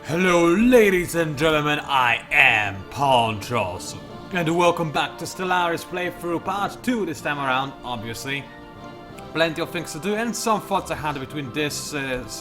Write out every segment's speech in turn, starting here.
Hello ladies and gentlemen, I am PANCZASU and welcome back to Stellaris playthrough part 2 this time around, obviously. Plenty of things to do and some thoughts I had between this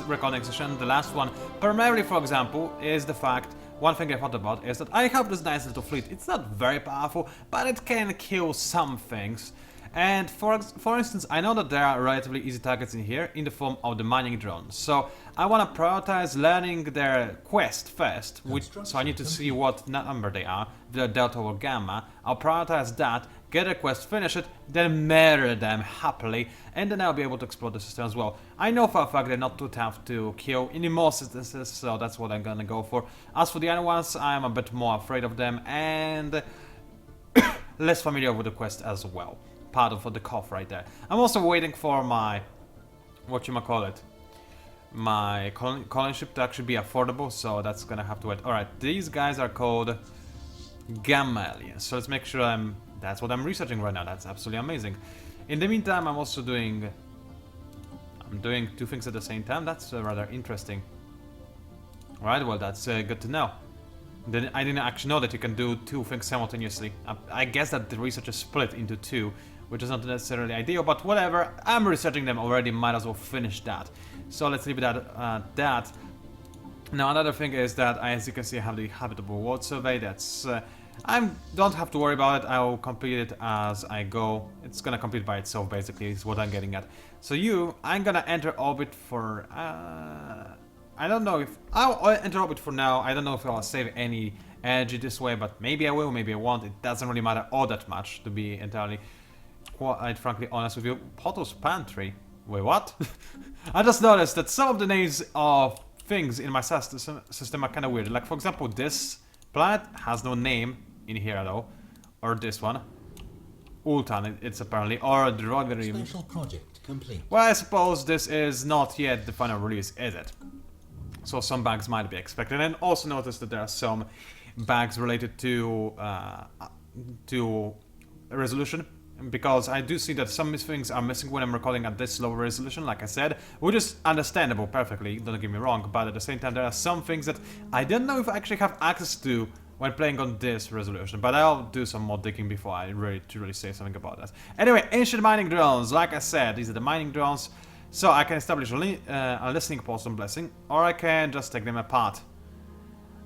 recording session and the last one. Primarily, for example, is the fact, one thing I thought about is that I have this nice little fleet. It's not very powerful, but it can kill some things. And for instance, I know that there are relatively easy targets in here in the form of the mining drones. So I want to prioritize learning their quest first, so I need to see what number they are, the delta or gamma. I'll prioritize that, get a quest, finish it, then murder them happily, and then I'll be able to explore the system as well. I know for a fact they're not too tough to kill in most instances, so that's what I'm gonna go for. As for the other ones, I'm a bit more afraid of them and less familiar with the quest as well. Part of the cough right there. I'm also waiting for my, my colony ship to actually be affordable, so that's gonna have to wait. Alright, these guys are called Gamma aliens, so let's make sure that's what I'm researching right now. That's absolutely amazing. In the meantime, I'm doing two things at the same time. That's rather interesting. Alright, well that's good to know. Then I didn't actually know that you can do two things simultaneously. I guess that the research is split into two, which is not necessarily ideal, but whatever. I'm researching them already, might as well finish that. So let's leave it at that. Now another thing is that, as you can see, I have the habitable world survey. That's I don't have to worry about it. I will complete it as I go. It's gonna complete by itself, basically, is what I'm getting at. So I'm gonna enter orbit for I don't know if I'll enter orbit for now. I don't know if I'll save any energy this way, but maybe I will, maybe I won't. It doesn't really matter all that much, to be entirely quite frankly honest with you. Potto's Pantry. Wait, what? I just noticed that some of the names of things in my system are kind of weird. Like, for example, this planet has no name in here at all. Or this one. Ultan, it's apparently. Or the Rodgerim. Special project complete. Well, I suppose this is not yet the final release, is it? So some bugs might be expected. And also notice that there are some bugs related to resolution. Because I do see that some things are missing when I'm recording at this lower resolution, like I said, which is understandable perfectly, don't get me wrong, but at the same time there are some things that I don't know if I actually have access to when playing on this resolution, but I'll do some more digging before I really say something about that. Anyway, ancient mining drones, like I said, these are the mining drones, so I can establish a listening post on Blessing, or I can just take them apart.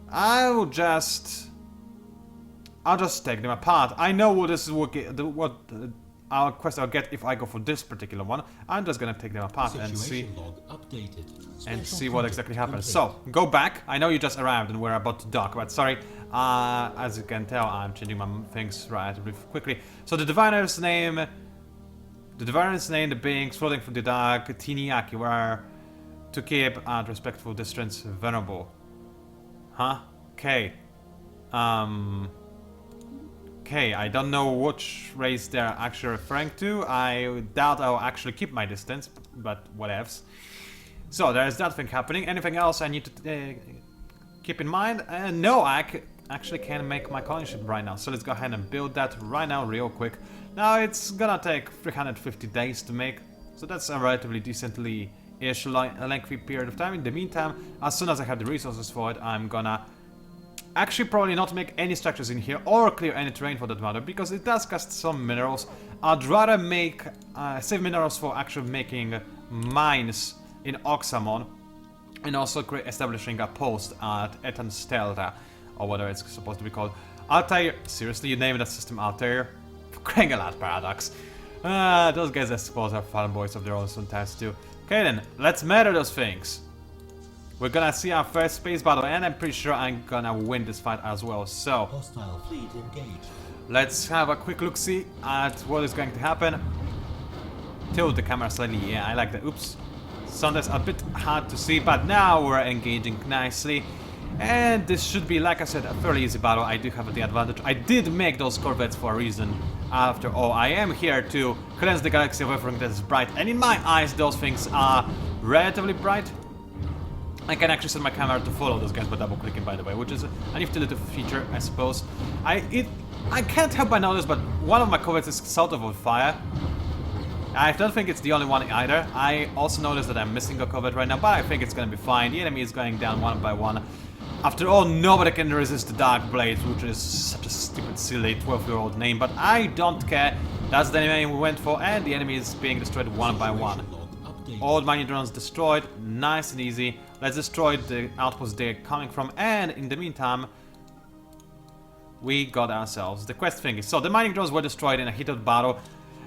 I'll just take them apart. I know what this will get, what our quest I'll get if I go for this particular one. I'm just gonna take them apart and see what exactly happens. So, go back. I know you just arrived and we're about to dock, but sorry. As you can tell, I'm changing my things relatively quickly. So the diviner's name, the beings floating through the dark, Tiniaki, were to keep at respectful distance venerable. Huh? Okay. Okay, I don't know which race they're actually referring to. I doubt I'll actually keep my distance, but whatevs. So there's that thing happening. Anything else I need to keep in mind? No, I actually can make my colony ship right now. So let's go ahead and build that right now, real quick. Now it's gonna take 350 days to make, so that's a relatively decently-ish lengthy period of time. In the meantime, as soon as I have the resources for it, I'm gonna actually probably not make any structures in here or clear any terrain for that matter, because it does cost some minerals. I'd rather make save minerals for actually making mines in Oxamon and also establishing a post at Etan Stelta, or whatever it's supposed to be called. Altair, seriously, you name that system Altair? Krengalat Paradox. Those guys I suppose are fanboys of their own sometimes too. Okay then, let's murder those things. We're gonna see our first space battle, and I'm pretty sure I'm gonna win this fight as well, so hostile fleet engaged. Let's have a quick look-see at what is going to happen. Tilt the camera slightly, yeah, I like that. Oops. Sometimes a bit hard to see, but now we're engaging nicely. And this should be, like I said, a fairly easy battle. I do have the advantage. I did make those corvettes for a reason. After all, I am here to cleanse the galaxy of everything that is bright, and in my eyes those things are relatively bright. I can actually set my camera to follow those guys by double clicking, by the way, which is a nifty little feature, I suppose. I can't help but notice, but one of my corvettes is sort of on fire. I don't think it's the only one either. I also noticed that I'm missing a corvette right now, but I think it's gonna be fine. The enemy is going down one by one. After all, nobody can resist the Dark Blade, which is such a stupid, silly 12-year-old name, but I don't care. That's the name we went for, and the enemy is being destroyed one by one. All mining drones destroyed, nice and easy. Let's destroy the outpost they're coming from, and in the meantime, we got ourselves the quest thingy. So the mining drones were destroyed in a heated battle.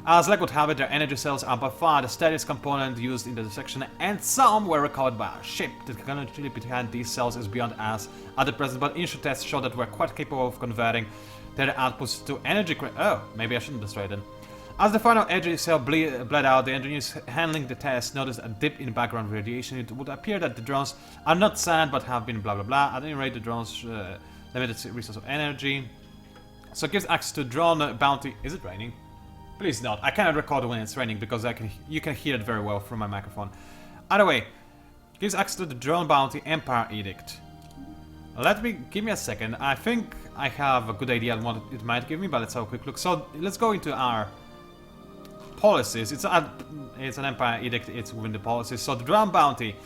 As luck would have it, their energy cells are by far the steadiest component used in the section, and some were recovered by our ship. The technology behind these cells is beyond us at the present, but initial tests show that we're quite capable of converting their outputs to energy. Oh, maybe I shouldn't destroy them. As the final energy cell bled out, the engineers handling the test noticed a dip in background radiation. It would appear that the drones are not silent but have been blah blah blah. At any rate, the drones limited resource of energy. So it gives access to drone bounty. Is it raining? Please not. I cannot record when it's raining because you can hear it very well from my microphone. Either way, gives access to the drone bounty Empire Edict. Give me a second. I think I have a good idea on what it might give me, but let's have a quick look. So let's go into our policies. It's an Empire Edict. It's within the policies. So the drone bounty.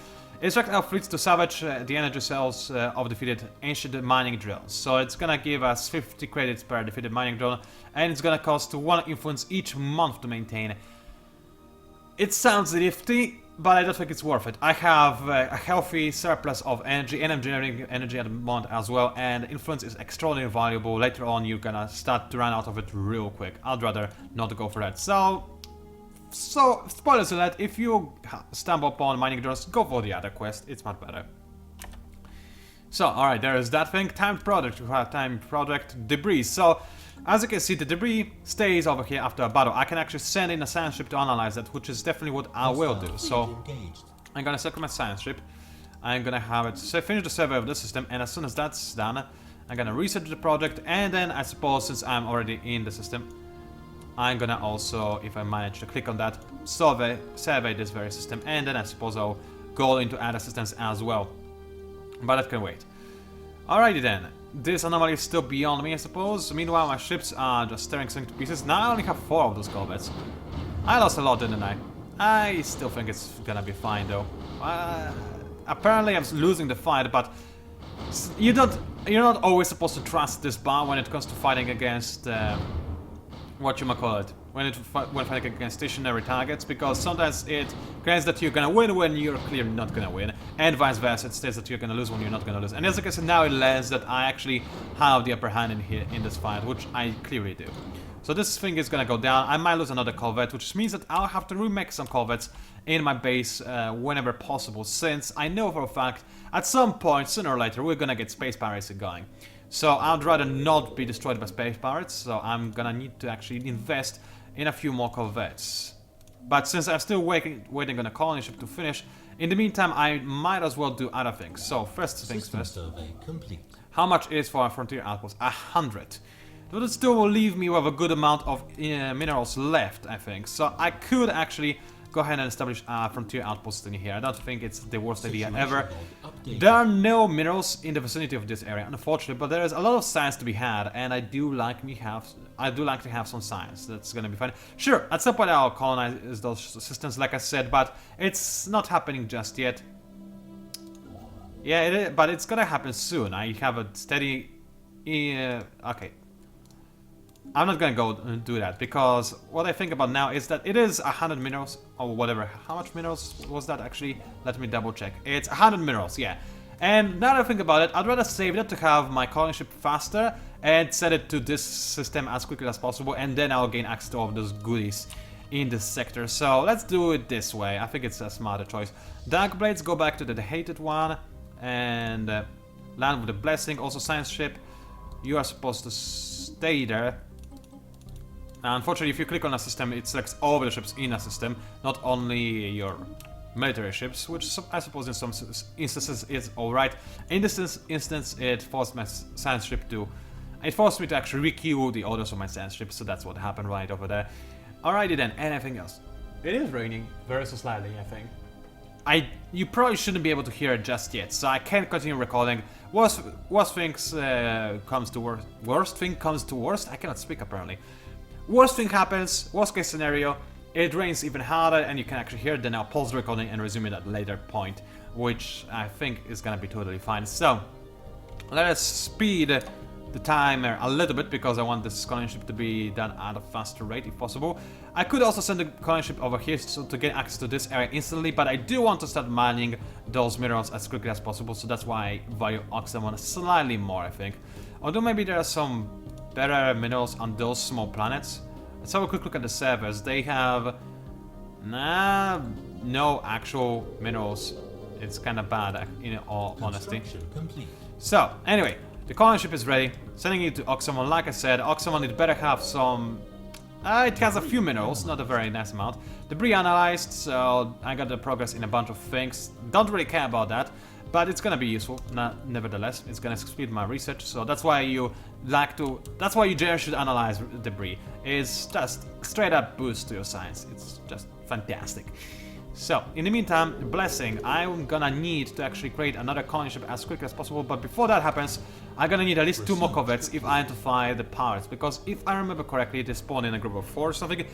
Instruct our fleets to salvage the energy cells of defeated ancient mining drones. So it's gonna give us 50 credits per defeated mining drone, and it's gonna cost 1 influence each month to maintain. It sounds nifty, but I don't think it's worth it. I have a healthy surplus of energy, and I'm generating energy at the moment as well, and influence is extraordinarily valuable. Later on, you're gonna start to run out of it real quick. I'd rather not go for that. So, spoilers alert, if you stumble upon mining drones, go for the other quest, it's much better. So, alright, there is that thing. Timed project, we have timed project debris. So, as you can see, the debris stays over here after a battle. I can actually send in a science ship to analyze that, which is definitely what I will do. So, I'm gonna set up my science ship. I'm gonna have it finish the survey of the system, and as soon as that's done, I'm gonna research the project, and then I suppose, since I'm already in the system, I'm gonna also, if I manage to click on that, survey this very system, and then I suppose I'll go into other systems as well. But that can wait. Alrighty then, this anomaly is still beyond me, I suppose. Meanwhile, my ships are just tearing things to pieces. Now I only have 4 of those corvettes. I lost a lot, didn't I? I still think it's gonna be fine though. Apparently I'm losing the fight, but you're not always supposed to trust this bar when it comes to fighting against when fighting against stationary targets, because sometimes it grants that you're gonna win when you're clearly not gonna win, and vice versa, it states that you're gonna lose when you're not gonna lose. And as I can see, now it lands that I actually have the upper hand in here in this fight, which I clearly do. So this thing is gonna go down. I might lose another corvette, which means that I'll have to remake some corvettes in my base whenever possible, since I know for a fact at some point, sooner or later, we're gonna get space piracy going. So I'd rather not be destroyed by space pirates, so I'm gonna need to actually invest in a few more corvettes. But since I'm still waiting on a colony ship to finish, in the meantime I might as well do other things. So first things first. Survey complete. How much is for a frontier outpost? 100. But it still will leave me with a good amount of minerals left, I think. So I could actually go ahead and establish a frontier outpost in here. I don't think it's the worst idea ever. There are no minerals in the vicinity of this area, unfortunately, but there is a lot of science to be had, and I do like to have some science. That's gonna be fun. Sure, at some point I'll colonize those systems, like I said, but it's not happening just yet. Yeah, it is, but it's gonna happen soon. I have a steady. Okay. I'm not gonna go do that, because what I think about now is that it is 100 minerals, or whatever. How much minerals was that actually? Let me double check. It's 100 minerals, yeah. And now that I think about it, I'd rather save it to have my colony ship faster and set it to this system as quickly as possible, and then I'll gain access to all of those goodies in this sector. So let's do it this way. I think it's a smarter choice. Dark Blades, go back to the hated one, and land with a blessing. Also science ship, you are supposed to stay there. Unfortunately, if you click on a system, it selects all the ships in a system, not only your military ships, which I suppose in some instances is alright. In this instance, it forced my science ship to... It forced me to actually requeue the orders of my science ship, so that's what happened right over there. Alrighty then, anything else? It is raining, very so slightly, I think. You probably shouldn't be able to hear it just yet, so I can't continue recording. Worst things comes to worst. Worst thing comes to worst? I cannot speak apparently. Worst thing happens, worst case scenario, it rains even harder and you can actually hear it, then I'll pause the recording and resume it at a later point, which I think is gonna be totally fine. So, Let us speed the timer a little bit because I want this colony ship to be done at a faster rate if possible. I could also send the colony ship over here so to get access to this area instantly, but I do want to start mining those minerals as quickly as possible, so that's why I value Oxamon slightly more, I think. Although maybe there are some better minerals on those small planets. Let's have a quick look at the servers. They have no actual minerals. It's kind of bad, in all honesty. Complete. So, anyway, the colony ship is ready. Sending it to Oxamon. Like I said, Oxamon, it better have some... it has a few minerals, not a very nice amount. Debris analyzed, so I got the progress in a bunch of things. Don't really care about that, but it's gonna be useful. Nevertheless, it's gonna speed my research. So that's why you that's why you generally should analyze debris. It's just straight up boost to your science. It's just fantastic. So, in the meantime, Blessing, I'm gonna need to actually create another colony ship as quickly as possible, but before that happens, I'm gonna need at least 2 more corvettes if I am to fly the pirates, because if I remember correctly, they spawn in a group of 4 or something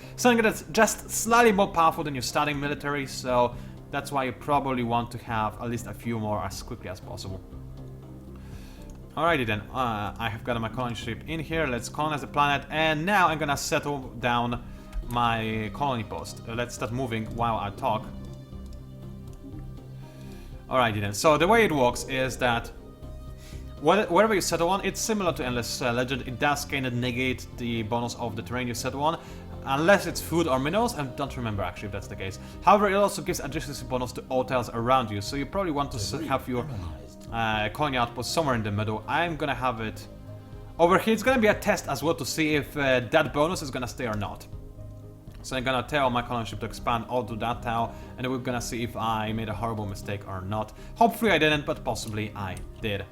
that's just slightly more powerful than your starting military, so that's why you probably want to have at least a few more as quickly as possible. Alrighty then, I have got my colony ship in here, let's colonize the planet, and now I'm gonna settle down my colony post. Let's start moving while I talk. Alrighty then, so the way it works is that wherever you settle on, it's similar to Endless Legend. It does kind of negate the bonus of the terrain you settle on, unless it's food or minerals. I don't remember actually if that's the case. However, it also gives adjacency bonus to all tiles around you, so you probably want to have your colony outpost somewhere in the middle. I'm gonna have it over here. It's gonna be a test as well to see if that bonus is gonna stay or not. So I'm gonna tell my colony ship to expand all to that tile, and we're gonna see if I made a horrible mistake or not. Hopefully I didn't, but possibly I did.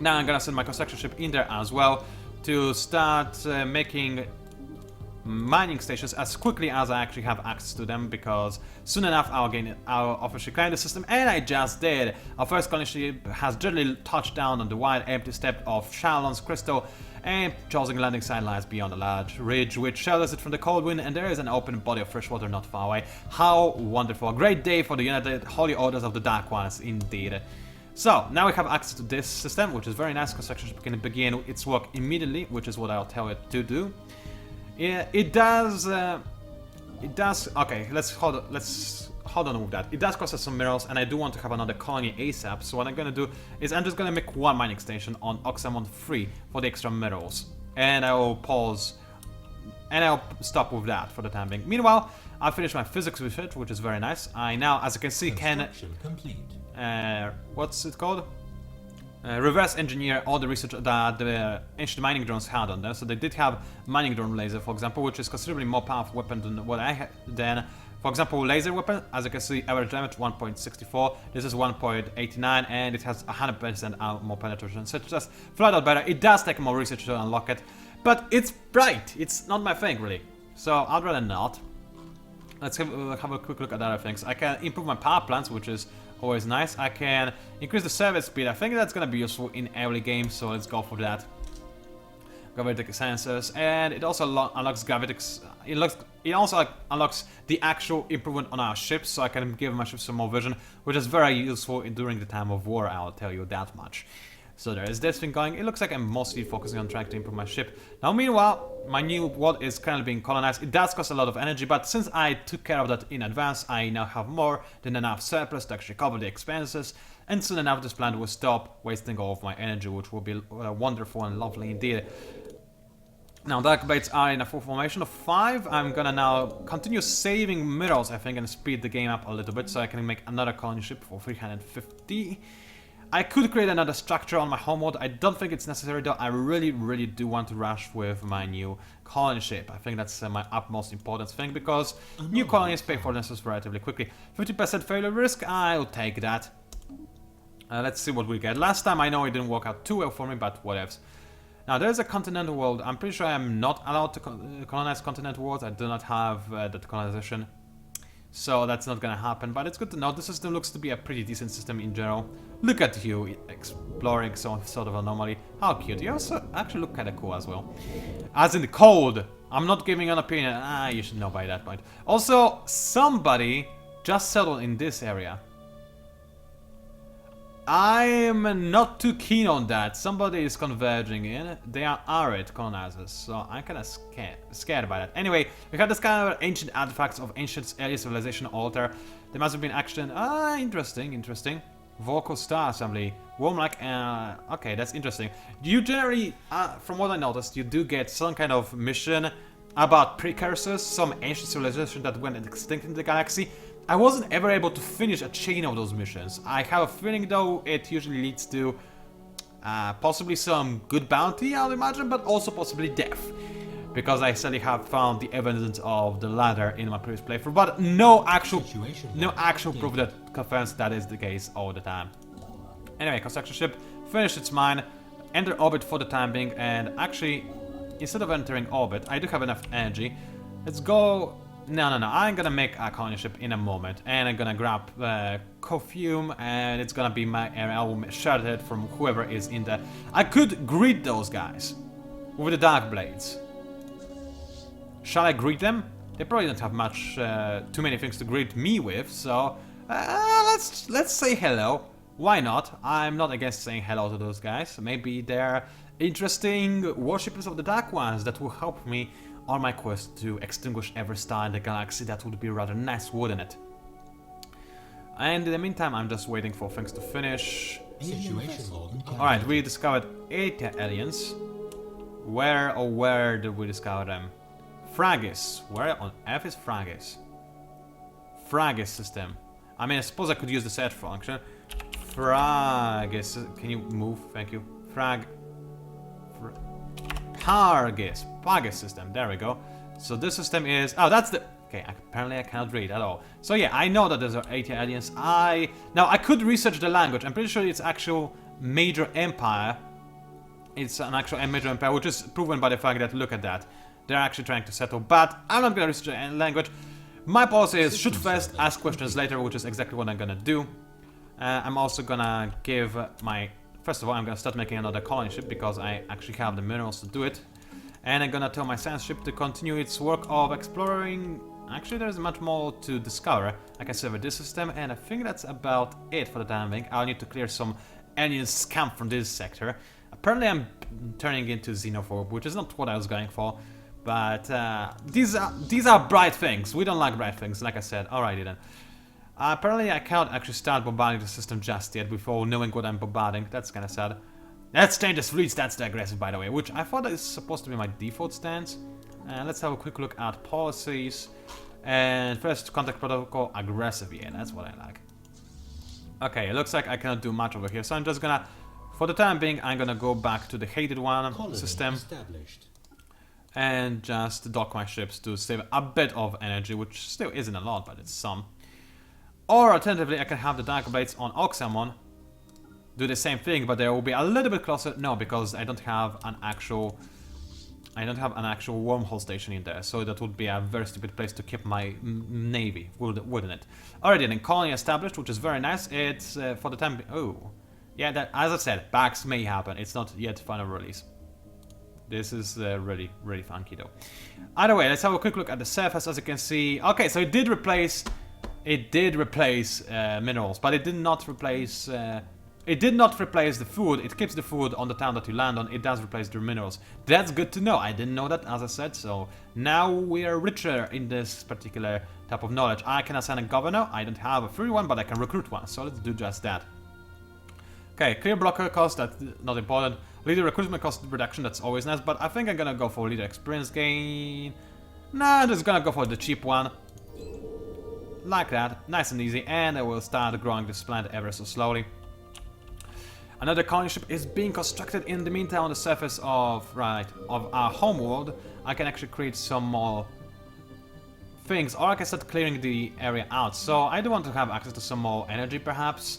Now I'm gonna send my construction ship in there as well to start making mining stations as quickly as I actually have access to them, because soon enough I'll officially claim the system, and I just did. Our first colony ship has gently touched down on the wide empty steppe of Sharyan's crystal, and choosing landing site lies beyond a large ridge which shelters it from the cold wind, and there is an open body of fresh water not far away. How wonderful. A great day for the United Holy Orders of the Dark Ones, indeed. So, now we have access to this system, which is very nice. Construction ship can begin its work immediately, which is what I'll tell it to do. Yeah, it does, okay, let's hold on with that. It does cost us some minerals, and I do want to have another colony ASAP, so what I'm gonna do is I'm just gonna make 1 mining station on Oxamon 3 for the extra minerals. And I will pause, and I'll stop with that for the time being. Meanwhile, I'll finish my physics research, which is very nice. I now, as you can see, can... complete. What's it called? Reverse engineer all the research that the ancient mining drones had on them. So they did have mining drone laser, for example, which is considerably more powerful weapon than what I had. Then, for example, laser weapon, as you can see, average damage 1.64. This is 1.89, and it has 100% more penetration. So it's just flat out better. It does take more research to unlock it, but it's bright. It's not my thing, really. So I'd rather not. Let's have a quick look at other things. I can improve my power plants, which is always nice. I can increase the service speed. I think that's gonna be useful in early game, so let's go for that. Gravitic sensors, and it also unlocks gravitics. It also unlocks the actual improvement on our ships, so I can give my ships some more vision, which is very useful during the time of war. I'll tell you that much. So there is this thing going. It looks like I'm mostly focusing on trying to improve my ship. Now, meanwhile, my new world is currently being colonized. It does cost a lot of energy, but since I took care of that in advance, I now have more than enough surplus to actually cover the expenses. And soon enough, this planet will stop wasting all of my energy, which will be wonderful and lovely indeed. Now, dark baits are in a full formation of 5. I'm gonna now continue saving minerals, I think, and speed the game up a little bit so I can make another colony ship for 350. I could create another structure on my homeworld. I don't think it's necessary though. I really do want to rush with my new colony ship. I think that's my utmost important thing, because new colonies pay for themselves relatively quickly. 50% failure risk, I'll take that. Let's see what we get. Last time I know it didn't work out too well for me, but whatevs. Now there's a continental world. I'm pretty sure I'm not allowed to colonize continental worlds. I do not have that colonization. So that's not gonna happen, but it's good to know. The system looks to be a pretty decent system in general. Look at you exploring some sort of anomaly. How cute. You also actually look kinda cool as well. As in the cold. I'm not giving an opinion. You should know by that point. Also, somebody just settled in this area. I'm not too keen on that. Somebody is converging in. They are arid colonizers, so I'm kind of scared by that. Anyway, we have this kind of ancient artifacts of ancient alien civilization altar. There must have been action. Ah, interesting. Vocal Star Assembly. Worm-like, okay, that's interesting. You generally, from what I noticed, you do get some kind of mission about precursors, some ancient civilization that went extinct in the galaxy. I wasn't ever able to finish a chain of those missions. I have a feeling, though, it usually leads to possibly some good bounty, I'll imagine, but also possibly death. Because I sadly have found the evidence of the latter in my previous playthrough, but no actual proof that confirms that is the case all the time. Anyway, construction ship finished its mine, enter orbit for the time being, and actually, instead of entering orbit, I do have enough energy. Let's go. No, I'm gonna make a colony ship in a moment, and I'm gonna grab Cofume, and it's gonna be my area. I will shut it from whoever is in there. I could greet those guys with the Dark Blades. Shall I greet them? They probably don't have much, too many things to greet me with, so let's say hello. Why not? I'm not against saying hello to those guys. Maybe they're interesting worshippers of the Dark Ones that will help me on my quest to extinguish every star in the galaxy. That would be rather nice, wouldn't it? And in the meantime, I'm just waiting for things to finish. Alright, we discovered 8 aliens. Where did we discover them? Fragis. Where on earth is Fragis? Fragis system. I mean, I suppose I could use the search function. Fragis. Can you move? Thank you. Pargis system. There we go. So this system is... Oh, that's the... Okay, apparently I cannot read at all. So yeah, I know that there's 80 aliens. Now, I could research the language. I'm pretty sure it's actual major empire. It's an actual major empire, which is proven by the fact that, look at that. They're actually trying to settle. But I'm not gonna research any language. My policy is shoot first, ask questions later, which is exactly what I'm gonna do. I'm also gonna give my... First of all, I'm gonna start making another colony ship because I actually have the minerals to do it. And I'm gonna tell my science ship to continue its work of exploring... Actually, there's much more to discover. I can survey this system, and I think that's about it for the time being. I'll need to clear some alien scum from this sector. Apparently, I'm turning into xenophobe, which is not what I was going for. But these are bright things. We don't like bright things, like I said. Alrighty then. Apparently I cannot actually start bombarding the system just yet before knowing what I'm bombarding. That's kinda sad. Let's change the fleet stance to aggressive, by the way, which I thought is supposed to be my default stance. Let's have a quick look at policies. And first, contact protocol, aggressive. Yeah, that's what I like. Okay, it looks like I cannot do much over here, so I'm just gonna... For the time being, I'm gonna go back to the hated one system. And just dock my ships to save a bit of energy, which still isn't a lot, but it's some. Or alternatively, I can have the Dark Blades on Oxamon do the same thing, but they will be a little bit closer. No, because I don't have an actual wormhole station in there, so that would be a very stupid place to keep my navy, wouldn't it? Already, then colony established, which is very nice. It's for the time. Oh, yeah. That, as I said, bugs may happen. It's not yet final release. This is really funky though. Either way, let's have a quick look at the surface. As you can see, okay, so it did replace minerals, but it did not replace the food. It keeps the food on the town that you land on. It does replace the minerals. That's good to know. I didn't know that, as I said, so now we are richer in this particular type of knowledge. I can assign a governor. I don't have a free one, but I can recruit one, so let's do just that. Okay, clear blocker cost, that's not important. Leader recruitment cost reduction, that's always nice, but I think I'm gonna go for leader experience gain. Nah, I'm just gonna go for the cheap one. Like that, nice and easy, and I will start growing this planet ever so slowly. Another colony ship is being constructed in the meantime on the surface of our homeworld. I can actually create some more things, or I can start clearing the area out. So I do want to have access to some more energy, perhaps.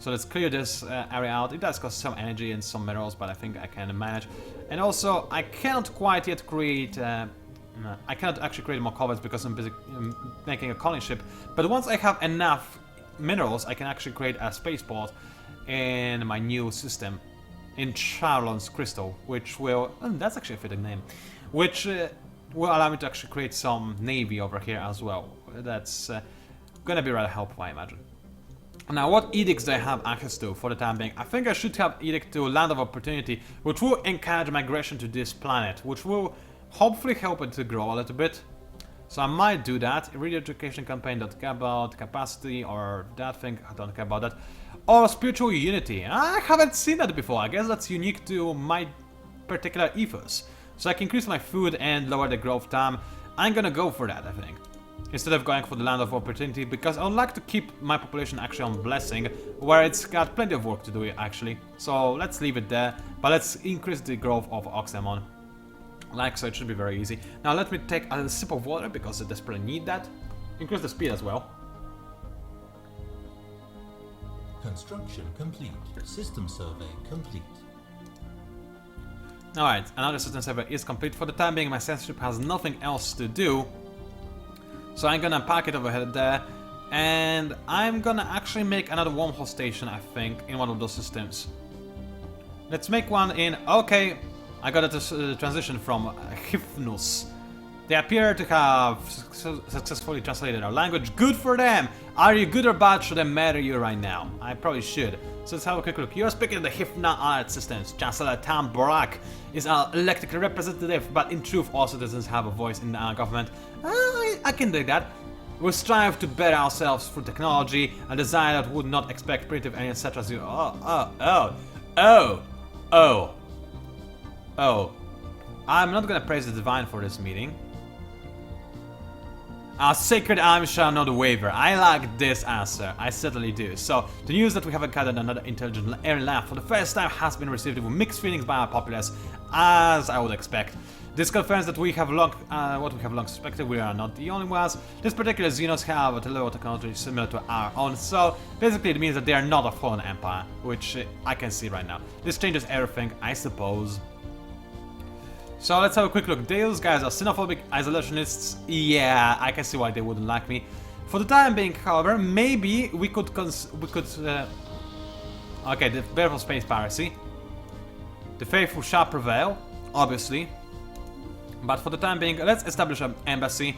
So let's clear this area out. It does cost some energy and some minerals, but I think I can manage. And also, I cannot quite yet create... I cannot actually create more culverts because I'm busy making a colony ship. But once I have enough minerals, I can actually create a spaceport in my new system, in Charlon's Crystal, which will... that's actually a fitting name. Which will allow me to actually create some navy over here as well. That's gonna be rather helpful, I imagine. Now, what edicts do I have access to for the time being? I think I should have edict to Land of Opportunity, which will encourage migration to this planet, which will hopefully help it to grow a little bit. So I might do that. Read education campaign, don't care about capacity or that thing, I don't care about that. Or spiritual unity. I haven't seen that before. I guess that's unique to my particular ethos. So I can increase my food and lower the growth time. I'm gonna go for that, I think. Instead of going for the Land of Opportunity, because I would like to keep my population actually on Blessing, where it's got plenty of work to do actually. So let's leave it there, but let's increase the growth of Oxamon. Like so, it should be very easy. Now let me take a sip of water, because I desperately need that. Increase the speed as well. Construction complete. System survey complete. Alright, another system survey is complete. For the time being, my censorship has nothing else to do. So I'm gonna park it over there, and I'm gonna actually make another wormhole station, I think, in one of those systems. Let's make one in... Okay, I got a transition from Hypnus. They appear to have successfully translated our language. Good for them! Are you good or bad? Should I marry you right now? I probably should. So let's have a quick look. You're speaking of the Hypna Allied Systems. Chancellor Tam Barak is our elected representative, but in truth also doesn't have a voice in our government. I can do that. We strive to better ourselves through technology, a desire that would not expect primitive aliens such as you. I'm not gonna praise the divine for this meeting. Our sacred arm shall not waver. I like this answer. I certainly do. So, the news that we have encountered another intelligent alien life for the first time has been received with mixed feelings by our populace, as I would expect. This confirms that we have what we have long suspected. We are not the only ones. This particular Xenos have a level of technology similar to our own, so basically it means that they are not a fallen empire, which I can see right now. This changes everything, I suppose. So let's have a quick look. Those guys are xenophobic isolationists. Yeah, I can see why they wouldn't like me. For the time being, however, maybe we could okay, the Bearable Space Piracy. The faithful shall prevail, obviously. But for the time being, let's establish an embassy.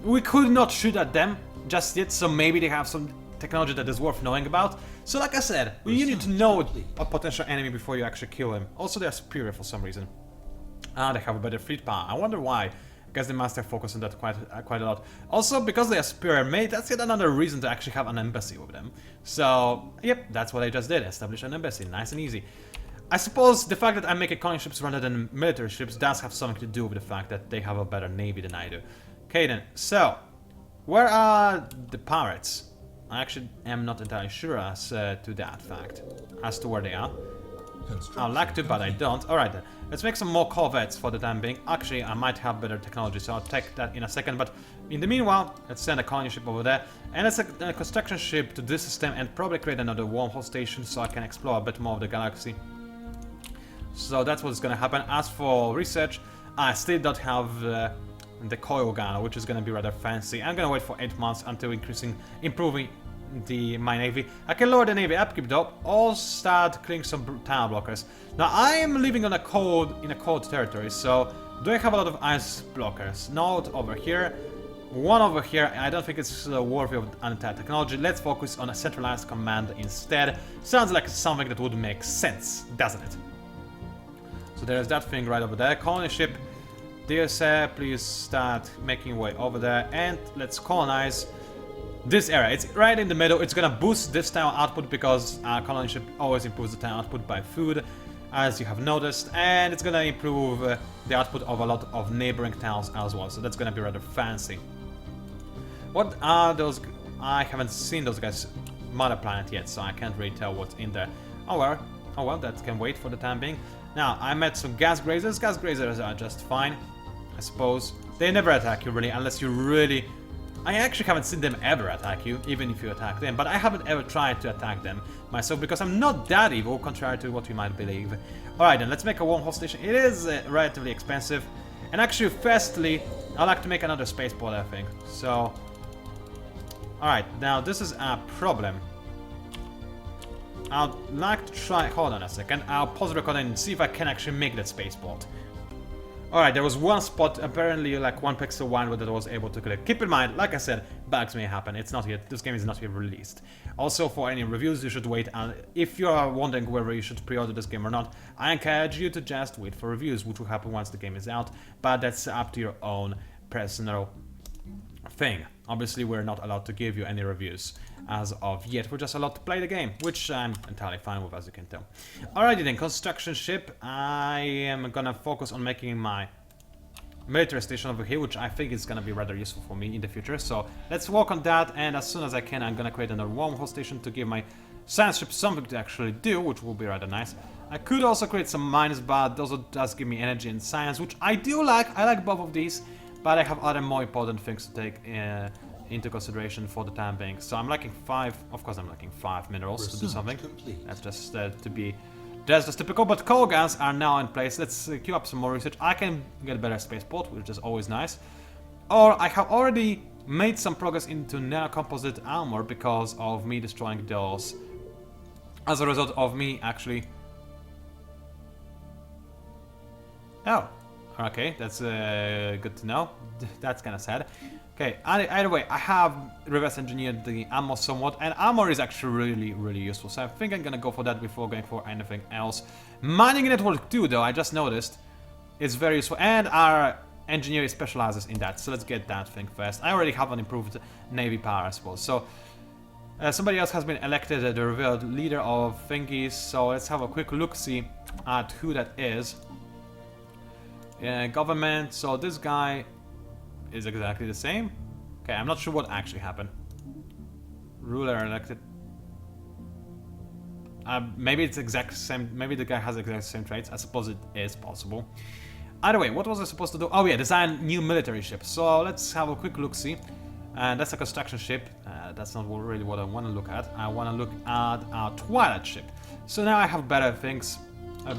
We could not shoot at them just yet, so maybe they have some technology that is worth knowing about. So like I said, you need to know a potential enemy before you actually kill him. Also, they are superior for some reason. They have a better fleet power. I wonder why. I guess they must have focused on that quite a lot. Also, because they are superior mate, that's yet another reason to actually have an embassy with them. So, yep, that's what I just did. Establish an embassy. Nice and easy. I suppose the fact that I'm making colony ships rather than military ships does have something to do with the fact that they have a better navy than I do. Okay then, so, where are the pirates? I actually am not entirely sure as to that fact, as to where they are. I'd like to, but I don't. Alright then, let's make some more corvettes for the time being. Actually, I might have better technology, so I'll take that in a second, but in the meanwhile, let's send a colony ship over there, and let's send a construction ship to this system and probably create another wormhole station so I can explore a bit more of the galaxy. So that's what's gonna happen. As for research, I still don't have the coil gun, which is gonna be rather fancy. I'm gonna wait for 8 months until improving my navy. I can lower the navy upkeep though, or start clearing some tower blockers. Now I am living on a cold territory, so do I have a lot of ice blockers? Not over here. One over here. I don't think it's worthy of an entire technology. Let's focus on a centralized command instead. Sounds like something that would make sense, doesn't it? So there's that thing right over there. Colony ship. Dear sir, please start making your way over there, and let's colonize this area. It's right in the middle. It's gonna boost this town output because our colony ship always improves the town output by food, as you have noticed, and it's gonna improve the output of a lot of neighboring towns as well. So that's gonna be rather fancy. What are those? I haven't seen those guys' mother planet yet, so I can't really tell what's in there. Oh well, that can wait for the time being. Now, I met some gas grazers. Gas grazers are just fine, I suppose. They never attack you, really, unless you really... I actually haven't seen them ever attack you, even if you attack them, but I haven't ever tried to attack them myself, because I'm not that evil, contrary to what you might believe. Alright then, let's make a wormhole station. It is relatively expensive, and actually, firstly, I'd like to make another spaceport, I think. So... Alright, now this is a problem. I'd like to try... Hold on a second. I'll pause the recording and see if I can actually make that spaceport. Alright, there was one spot, apparently like 1 pixel wide, that I was able to click. Keep in mind, like I said, bugs may happen. It's not yet, this game is not yet released. Also, for any reviews, you should wait, and if you are wondering whether you should pre-order this game or not, I encourage you to just wait for reviews, which will happen once the game is out, but that's up to your own personal thing. Obviously, we're not allowed to give you any reviews as of yet. We're just allowed to play the game, which I'm entirely fine with, as you can tell. Alrighty then, construction ship. I am gonna focus on making my military station over here, which I think is gonna be rather useful for me in the future. So let's work on that, and as soon as I can, I'm gonna create another wormhole station to give my science ship something to actually do, which will be rather nice. I could also create some mines, but those does give me energy and science, which I do like. I like both of these, but I have other more important things to take into consideration for the time being. So I'm lacking 5, of course I'm lacking 5 minerals to do something. That's just to be just typical, but coal guns are now in place. Let's queue up some more research. I can get a better spaceport, which is always nice. Or I have already made some progress into nanocomposite armor because of me destroying those. As a result of me actually... Oh, okay, that's good to know. That's kind of sad. Okay, either way, I have reverse engineered the ammo somewhat, and armor is actually really useful, so I think I'm gonna go for that before going for anything else. Mining network 2, though, I just noticed, is very useful, and our engineer specializes in that, so let's get that thing first. I already have an improved navy power, I suppose, so somebody else has been elected the revealed leader of thingies, so let's have a quick look-see at who that is. Government, so this guy is exactly the same. Okay, I'm not sure what actually happened. Ruler elected. Maybe it's exact same. Maybe the guy has exact same traits. I suppose it is possible. Either way, what was I supposed to do? Oh yeah, design new military ship. So let's have a quick look-see. And that's a construction ship. That's not really what I want to look at. I want to look at a Twilight ship. So now I have better things,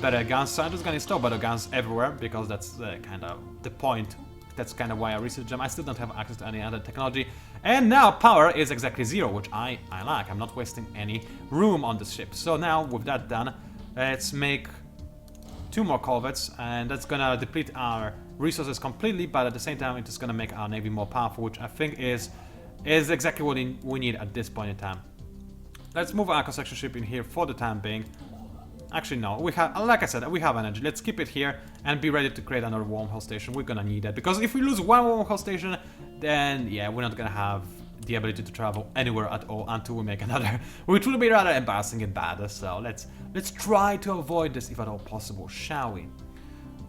better guns. So I'm just gonna install better guns everywhere because that's kind of the point. That's kind of why I researched them. I still don't have access to any other technology. And now power is exactly 0, which I like. I'm not wasting any room on this ship. So now, with that done, let's make 2 more corvettes. And that's gonna deplete our resources completely, but at the same time, it is gonna make our navy more powerful, which I think is exactly what we need at this point in time. Let's move our construction ship in here for the time being. Actually, no, we have, like I said, we have energy. Let's keep it here and be ready to create another wormhole station. We're gonna need that, because if we lose one wormhole station, then yeah, we're not gonna have the ability to travel anywhere at all until we make another, which will be rather embarrassing and bad. So let's try to avoid this if at all possible, shall we?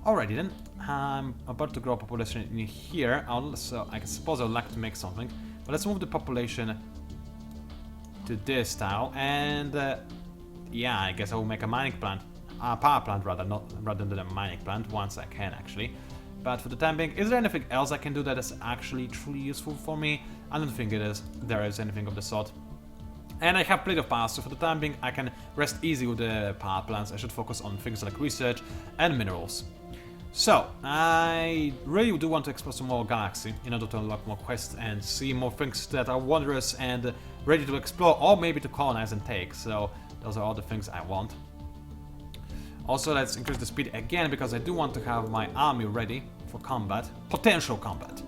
Alrighty then, I'm about to grow population in here. Also, I suppose I'd like to make something, but let's move the population to this style and. Yeah, I guess I will make a mining plant, power plant rather than a mining plant once I can actually. But for the time being, is there anything else I can do that is actually truly useful for me? I don't think there is anything of the sort. And I have plenty of power, so for the time being I can rest easy with the power plants. I should focus on things like research and minerals. So, I really do want to explore some more galaxy in order to unlock more quests and see more things that are wondrous and ready to explore, or maybe to colonize and take. So those are all the things I want. Also, let's increase the speed again, because I do want to have my army ready for combat. Potential combat.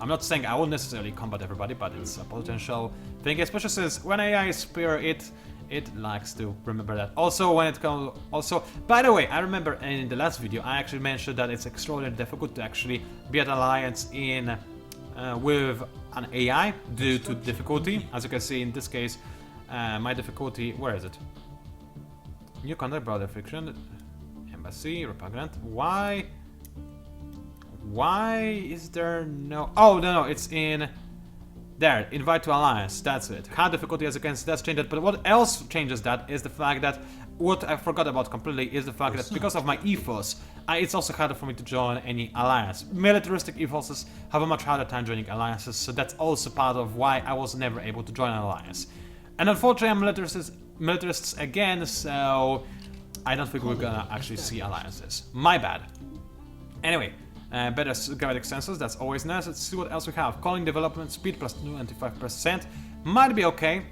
I'm not saying I will necessarily combat everybody, but it's a potential thing, especially since when AI is spear, it likes to remember that. Also, when it comes... Also, by the way, I remember in the last video, I actually mentioned that it's extraordinarily difficult to actually be at alliance in with an AI due to difficulty. As you can see in this case, my difficulty, where is it? New contact, brother fiction, embassy, repugnant. Why is there no... Oh, no, it's in... There, invite to alliance, that's it. Hard difficulty, as you can see, that's changed it. But what else changes that is the fact that, what I forgot about completely, is the fact that because of my ethos, it's also harder for me to join any alliance. Militaristic ethoses have a much harder time joining alliances, so that's also part of why I was never able to join an alliance. And unfortunately, I'm militarists again, so I don't think we're gonna actually see alliances. My bad. Anyway, better gravitic sensors, that's always nice. Let's see what else we have. Calling development speed plus 25%. Might be okay.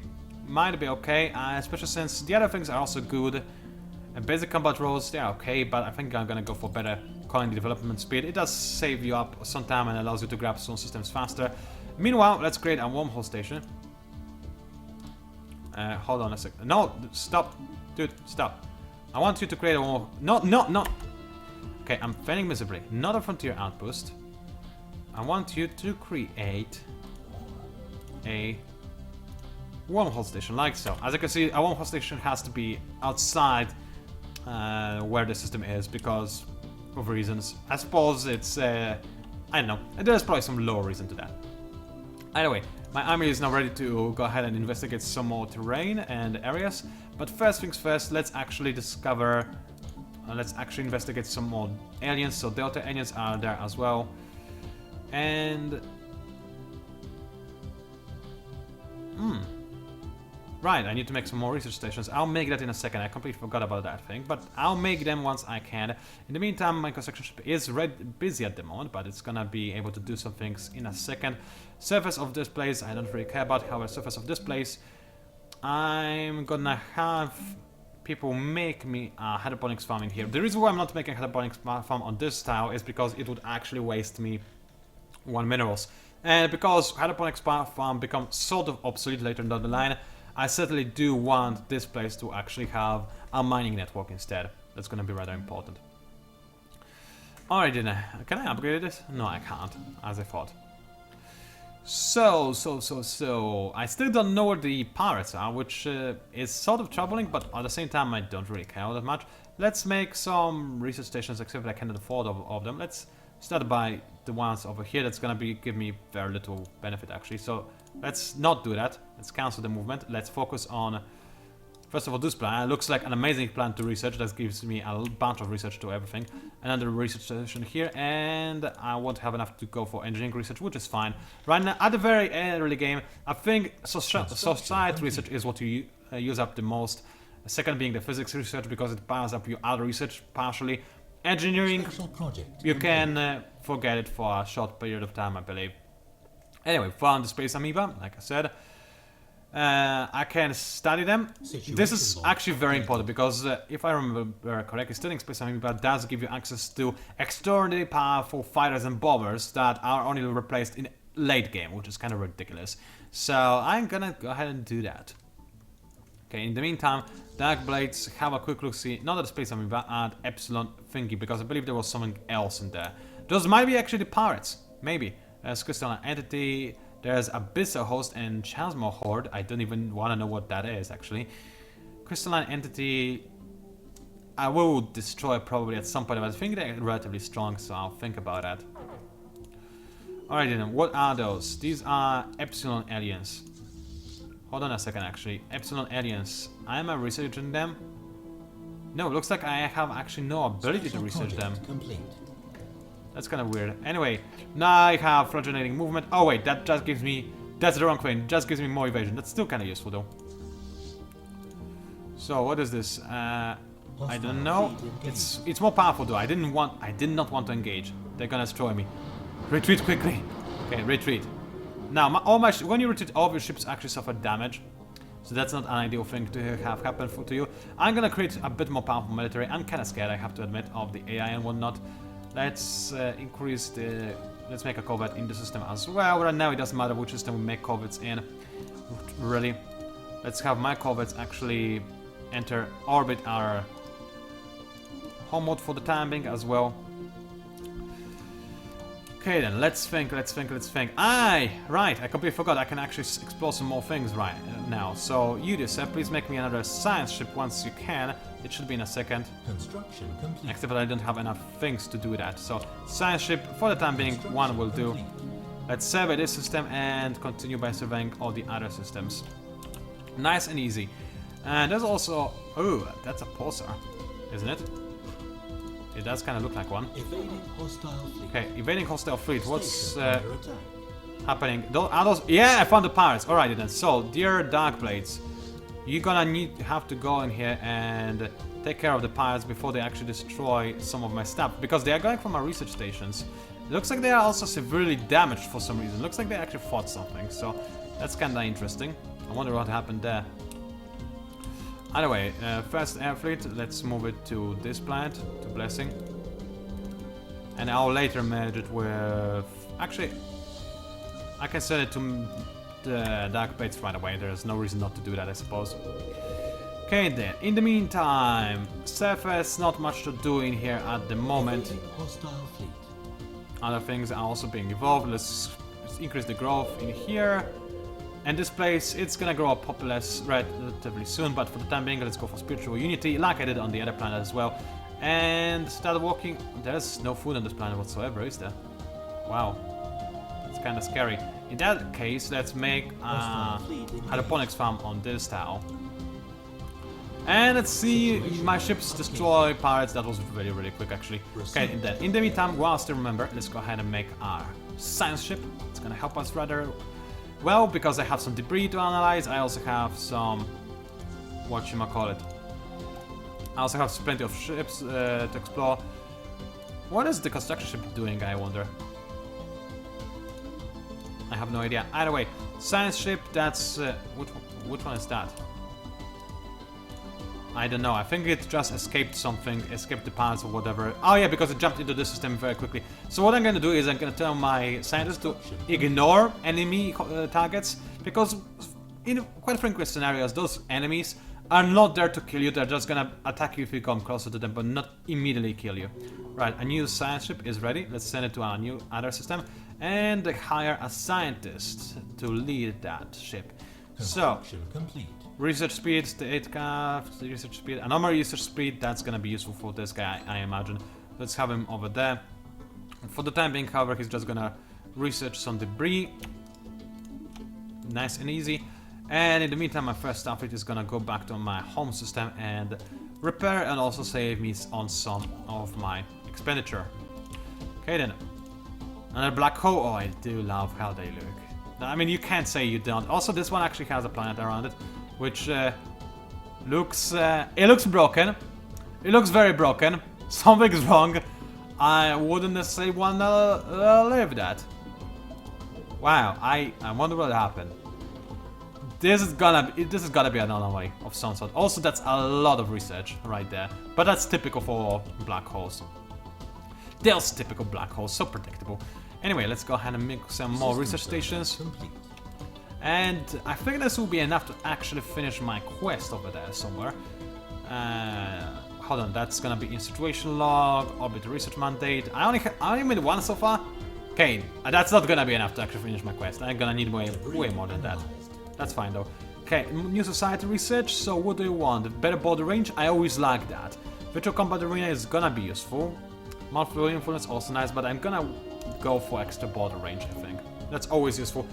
Especially since the other things are also good. Basic combat rolls, they're okay, but I think I'm gonna go for better colony development speed. It does save you up some time and allows you to grab some systems faster. Meanwhile, let's create a wormhole station. Hold on a sec. No, stop. Dude, stop. I want you to create a wormhole. No. Okay, I'm failing miserably. Not a frontier outpost. I want you to create a wormhole station, like so. As you can see, a wormhole station has to be outside where the system is because of reasons. I suppose it's, I don't know, there's probably some low reason to that. Anyway, my army is now ready to go ahead and investigate some more terrain and areas. But first things first, let's actually discover, let's actually investigate some more aliens. So Delta aliens are there as well. And... Right, I need to make some more research stations. I'll make that in a second. I completely forgot about that thing, but I'll make them once I can. In the meantime, my construction ship is busy at the moment, but it's gonna be able to do some things in a second. Surface of this place, I don't really care about. However, surface of this place, I'm gonna have people make me a hydroponics farm in here. The reason why I'm not making a hydroponics farm on this tile is because it would actually waste me 1 minerals. And because hydroponics farm becomes sort of obsolete later down the line, I certainly do want this place to actually have a mining network instead. That's gonna be rather important. Alright then, can I upgrade this? No, I can't, as I thought. So, I still don't know where the pirates are, which is sort of troubling, but at the same time I don't really care all that much. Let's make some research stations, except I cannot afford of them. Let's start by the ones over here. That's gonna give me very little benefit actually, so let's not do that. Let's cancel the movement. Let's focus on, first of all, this plan. It looks like an amazing plan to research. That gives me a bunch of research to everything. Another research station here, and I won't have enough to go for engineering research, which is fine. Right now, at the very early game, I think society research is what you use up the most. The second being the physics research, because it powers up your other research partially. Engineering, you can forget it for a short period of time, I believe. Anyway, found the space amoeba, like I said. I can study them. This is actually very important because if I remember correctly, studying space amoeba does give you access to extraordinarily powerful fighters and bombers that are only replaced in late game, which is kind of ridiculous. So I'm gonna go ahead and do that. Okay, in the meantime, Dark Blades, have a quick look see, not at the space amoeba, at Epsilon thingy, because I believe there was something else in there. Those might be actually the pirates, maybe. There's Crystalline Entity, there's Abyssal Host and Chasmo Horde. I don't even want to know what that is, actually. Crystalline Entity, I will destroy probably at some point, but I think they're relatively strong, so I'll think about that. Alright then, what are those? These are Epsilon Aliens. Hold on a second, actually. Epsilon Aliens. Am I researching them? No, it looks like I have actually no ability to research them. That's kind of weird. Anyway, now I have fluctuating movement. Oh wait, that just gives me... That's the wrong thing. It just gives me more evasion. That's still kind of useful though. So, what is this? I don't know. It's more powerful though. I did not want to engage. They're gonna destroy me. Retreat quickly. Okay, retreat. Now, when you retreat, all of your ships actually suffer damage. So that's not an ideal thing to have happen to you. I'm gonna create a bit more powerful military. I'm kinda scared, I have to admit, of the AI and whatnot. Let's increase the... Let's make a corvette in the system as well. Right now it doesn't matter which system we make corvettes in. Really. Let's have my corvettes actually enter orbit our home mode for the time being as well. Okay then, let's think. Right, I completely forgot I can actually explore some more things right now. So, Udis, please make me another science ship once you can. It should be in a second. Construction complete. Except that I don't have enough things to do that. So, science ship, for the time being, one will do. Let's survey this system and continue by surveying all the other systems. Nice and easy. And there's also... Oh, that's a pulsar, isn't it? It does kind of look like one. Evading hostile fleet. Okay, evading hostile fleet. What's happening? Are those? Yeah, I found the pirates. Alright then. So, dear Darkblades, you're gonna have to go in here and take care of the pirates before they actually destroy some of my stuff, because they are going from our research stations. It looks like they are also severely damaged for some reason. Looks like they actually fought something. So that's kind of interesting. I wonder what happened there. Anyway, first air fleet, let's move it to this planet, to Blessing. and I'll later merge it with... Actually, I can send it to the Dark Blades right away. There's no reason not to do that, I suppose. Okay then, in the meantime, surface, not much to do in here at the moment. Hostile fleet. Other things are also being evolved. Let's increase the growth in here. And this place, it's gonna grow up populous relatively soon, but for the time being, let's go for spiritual unity, like I did on the other planet as well. And start walking. There's no food on this planet whatsoever, is there? Wow. It's kinda scary. In that case, let's make a hydroponics farm on this tile. And let's see my ships destroy pirates. That was really quick actually. Okay, in the meantime, while I still remember, let's go ahead and make our science ship. It's gonna help us rather well because I have some debris to analyze. I also have some... whatchamacallit. I also have plenty of ships to explore. What is the construction ship doing, I wonder? I have no idea. Either way, science ship, that's... which one is that? I don't know, I think it just escaped something, escaped the pirates or whatever. Oh yeah, because it jumped into the system very quickly. So what I'm gonna do is I'm gonna tell my scientists to ignore enemy targets, because in quite frequent scenarios, those enemies are not there to kill you, they're just gonna attack you if you come closer to them, but not immediately kill you. Right, a new science ship is ready, let's send it to our new other system, and hire a scientist to lead that ship. So, Complete. research speed, the 8K, research speed, a normal research speed, that's gonna be useful for this guy, I imagine. Let's have him over there. For the time being, however, he's just gonna research some debris. Nice and easy. And in the meantime, my first starfleet is gonna go back to my home system and repair and also save me on some of my expenditure. Okay then. Another black hole. Oh, I do love how they look. I mean, you can't say you don't. Also, this one actually has a planet around it, which looks... it looks broken. It looks very broken. Something's wrong. I wouldn't necessarily want to live that. Wow, I wonder what happened. This is gotta be an anomaly of some sort. Also, that's a lot of research right there. But that's typical for black holes. There's typical black holes, so predictable. Anyway, let's go ahead and make some more research stations. And I think this will be enough to actually finish my quest over there somewhere. Hold on, that's gonna be in situation log, orbit research mandate. I only made one so far. Okay, that's not gonna be enough to actually finish my quest. I'm gonna need way more than that. That's fine though. Okay, new society research. So what do you want? Better border range? I always like that. Virtual combat arena is gonna be useful. Monthly influence also nice, but I'm gonna go for extra border range, I think. That's always useful.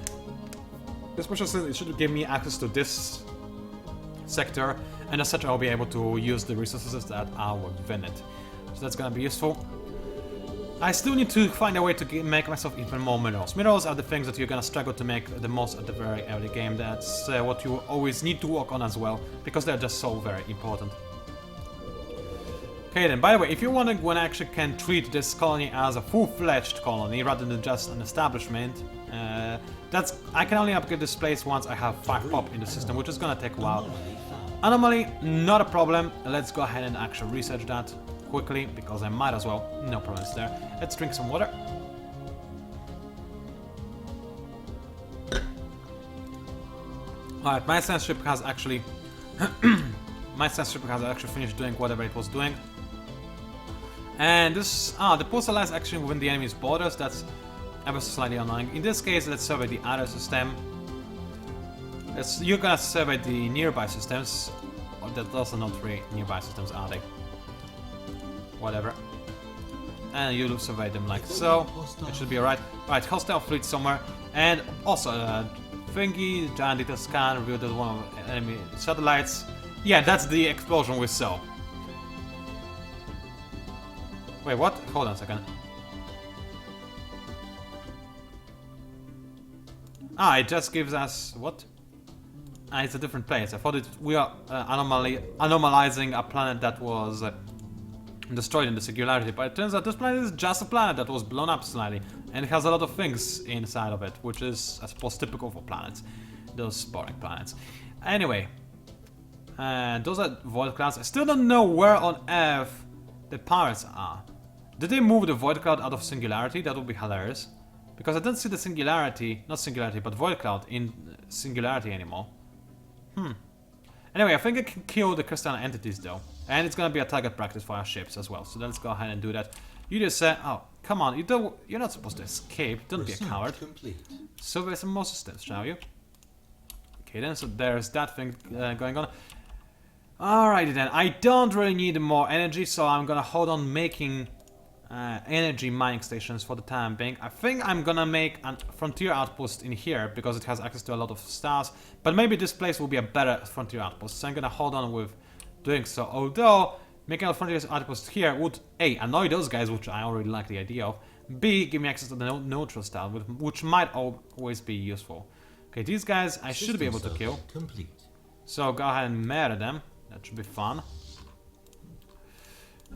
Especially since it should give me access to this sector, and as such I'll be able to use the resources that are within it. So that's gonna be useful. I still need to find a way to make myself even more minerals. Minerals are the things that you're gonna struggle to make the most at the very early game. That's what you always need to work on as well, because they're just so very important. Okay then, by the way, if you're wondering when I actually can treat this colony as a full-fledged colony rather than just an establishment, I can only upgrade this place once I have 5 pop in the system, which is gonna take a while. Anomaly, not a problem. Let's go ahead and actually research that quickly, because I might as well. No problems there. Let's drink some water. Alright, my science ship has actually... finished doing whatever it was doing. And this... the postal line is actually within the enemy's borders. That's ever so slightly annoying. In this case, let's survey the other system. You're gonna survey the nearby systems. Oh, that's also not really nearby systems, are they? Whatever. And you survey them like so. It should be alright. Right, hostile fleet somewhere. And also, thingy, giant data scan, revealed that one of the enemy satellites. Yeah, that's the explosion we saw. Wait, what? Hold on a second. It just gives us... what? It's a different place. I thought we are anomalizing a planet that was destroyed in the singularity, but it turns out this planet is just a planet that was blown up slightly, and it has a lot of things inside of it, which is, I suppose, typical for planets. Those boring planets. Anyway, those are void clouds. I still don't know where on earth the pirates are. Did they move the Void Cloud out of Singularity? That would be hilarious. Because I don't see the Singularity, not Singularity, but Void Cloud in Singularity anymore. Anyway, I think I can kill the crystalline entities though. And it's gonna be a target practice for our ships as well. So let's go ahead and do that. You just said, oh, come on, you're not supposed to escape. Don't be a coward. Complete. So there's some more systems, shall you? Okay then, so there's that thing going on. Alrighty then, I don't really need more energy, so I'm gonna hold on making energy mining stations for the time being. I think I'm gonna make a frontier outpost in here because it has access to a lot of stars. But maybe this place will be a better frontier outpost, so I'm gonna hold on with doing so. Although making a frontier outpost here would A, annoy those guys, which I already like the idea of. B, give me access to the neutral star, which might always be useful. Okay, these guys I should be able to kill. Complete. So go ahead and murder them. That should be fun.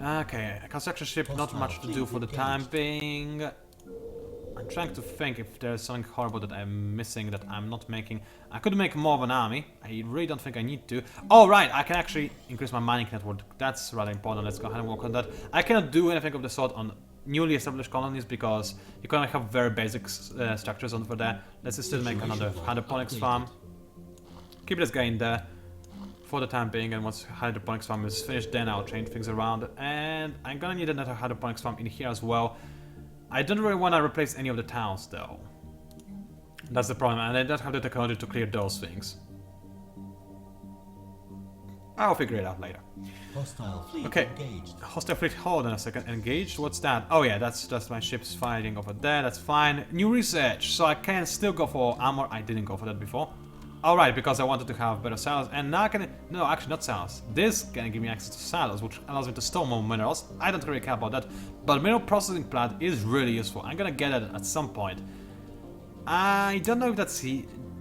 Okay, a construction ship, not much to do for the time being. I'm trying to think if there's something horrible that I'm missing that I'm not making. I could make more of an army. I really don't think I need to. Oh, right, I can actually increase my mining network. That's rather important. Let's go ahead and work on that. I cannot do anything of the sort on newly established colonies because you can only have very basic structures over there. Let's just still make another hydroponics farm. Keep this guy in there for the time being, and once hydroponics farm is finished, then I'll change things around. And I'm gonna need another hydroponics farm in here as well. I don't really want to replace any of the towns though. That's the problem, and I don't have the technology to clear those things. I'll figure it out later. Hostile fleet Okay, engaged. hostile fleet, hold on a second. Engaged, what's that? Oh yeah, that's my ships fighting over there, that's fine. New research, so I can still go for armor. I didn't go for that before. Alright, because I wanted to have better silos, and now I can... No, actually not silos. This can give me access to silos, which allows me to store more minerals. I don't really care about that, but mineral processing plant is really useful. I'm gonna get it at some point. I don't know if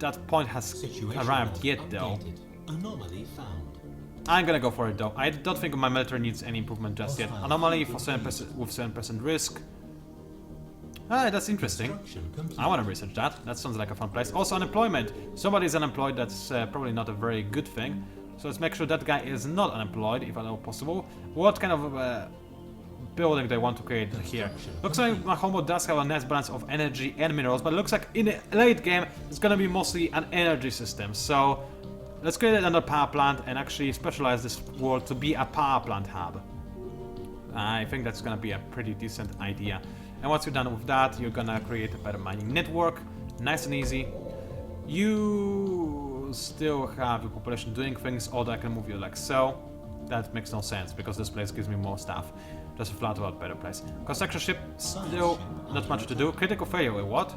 that point has arrived yet though. Anomaly found. I'm gonna go for it though. I don't think my military needs any improvement just yet. Anomaly for 7% with 7% risk. Ah, that's interesting. I want to research that. That sounds like a fun place. Also, unemployment. Somebody's unemployed. That's probably not a very good thing. So let's make sure that guy is not unemployed, if at all possible. What kind of building they want to create here? Looks like my homeworld does have a nice balance of energy and minerals, but it looks like in the late game it's gonna be mostly an energy system. So let's create another power plant and actually specialize this world to be a power plant hub. I think that's gonna be a pretty decent idea. And once you're done with that, you're gonna create a better mining network, nice and easy. You still have your population doing things, although I can move you like so. That makes no sense, because this place gives me more stuff. Just a flat out better place. Construction ship, still not much to do. Critical failure, wait, what?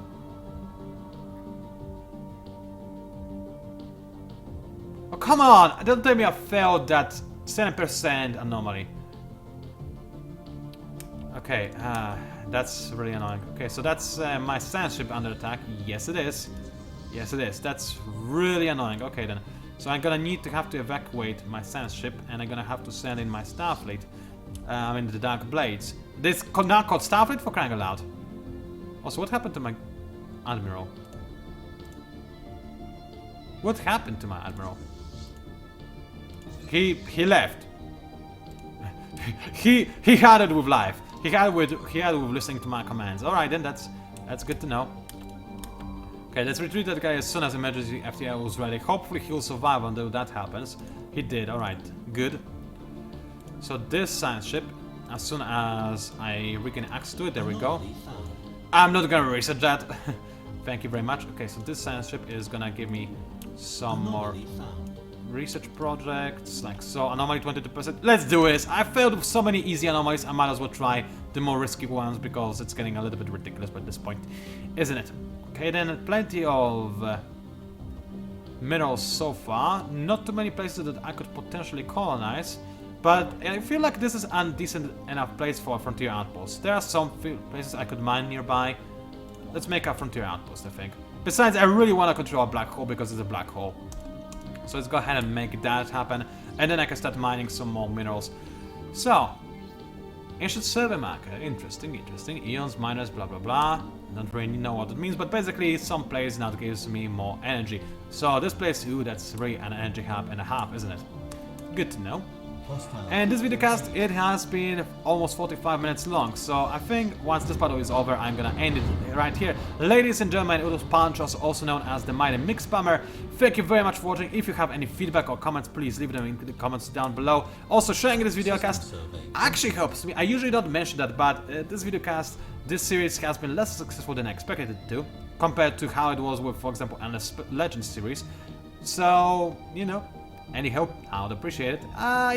Oh, come on! Don't tell me I failed that 7% anomaly. Okay, that's really annoying. Okay, so that's my science ship under attack. Yes, it is. Yes, it is. That's really annoying. Okay, then. So I'm gonna need to have to evacuate my science ship, and I'm gonna have to send in my Starfleet. I mean, the Dark Blades. This now called Starfleet, for crying out loud. Also, what happened to my Admiral? What happened to my Admiral? He left. he had it with life. He had it with listening to my commands. Alright then, that's good to know. Okay, let's retreat that guy as soon as emergency FTL was ready. Hopefully he'll survive until that happens. He did, alright, good. So this science ship, as soon as I regain access to it, there we go. I'm not gonna research that. Thank you very much. Okay, so this science ship is gonna give me some more research projects, like so. Anomaly 22%. Let's do this. I failed with so many easy anomalies. I might as well try the more risky ones because it's getting a little bit ridiculous by this point, isn't it? Okay, then plenty of minerals so far. Not too many places that I could potentially colonize, but I feel like this is a decent enough place for a frontier outpost. There are some places I could mine nearby. Let's make a frontier outpost, I think. Besides, I really want to control a black hole because it's a black hole. So let's go ahead and make that happen, and then I can start mining some more minerals. So, ancient survey marker, interesting. Eons, miners, blah blah blah. Don't really know what it means, but basically some place now gives me more energy. So this place, ooh, that's really an energy hub and a half, isn't it? Good to know. Hostile. And this videocast, it has been almost 45 minutes long, so I think once this battle is over, I'm gonna end it right here. Ladies and gentlemen, it was PANCZASU, also known as the Mighty Mix Spammer. Thank you very much for watching. If you have any feedback or comments, please leave them in the comments down below. Also, sharing this videocast actually helps me. I usually don't mention that, but this videocast, this series has been less successful than I expected it to, compared to how it was with, for example, Endless Legends series. So, you know, any help, I would appreciate it.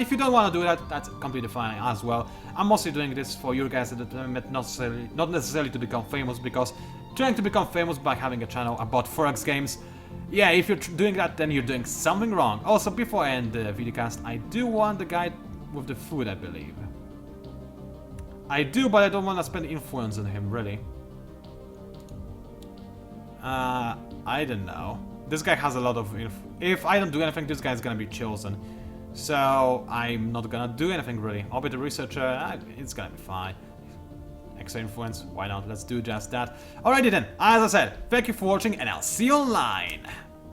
If you don't want to do that, that's completely fine as well. I'm mostly doing this for you guys at the moment, not necessarily to become famous, because trying to become famous by having a channel about Forex games, yeah, if you're doing that, then you're doing something wrong. Also, before I end the videocast, I do want the guy with the food, I believe. I do, but I don't want to spend influence on him, really. I don't know. This guy has a lot of if I don't do anything, this guy's gonna be chosen. So I'm not gonna do anything really. I'll be the researcher, it's gonna be fine. Extra influence, why not? Let's do just that. Alrighty then, as I said, thank you for watching and I'll see you online.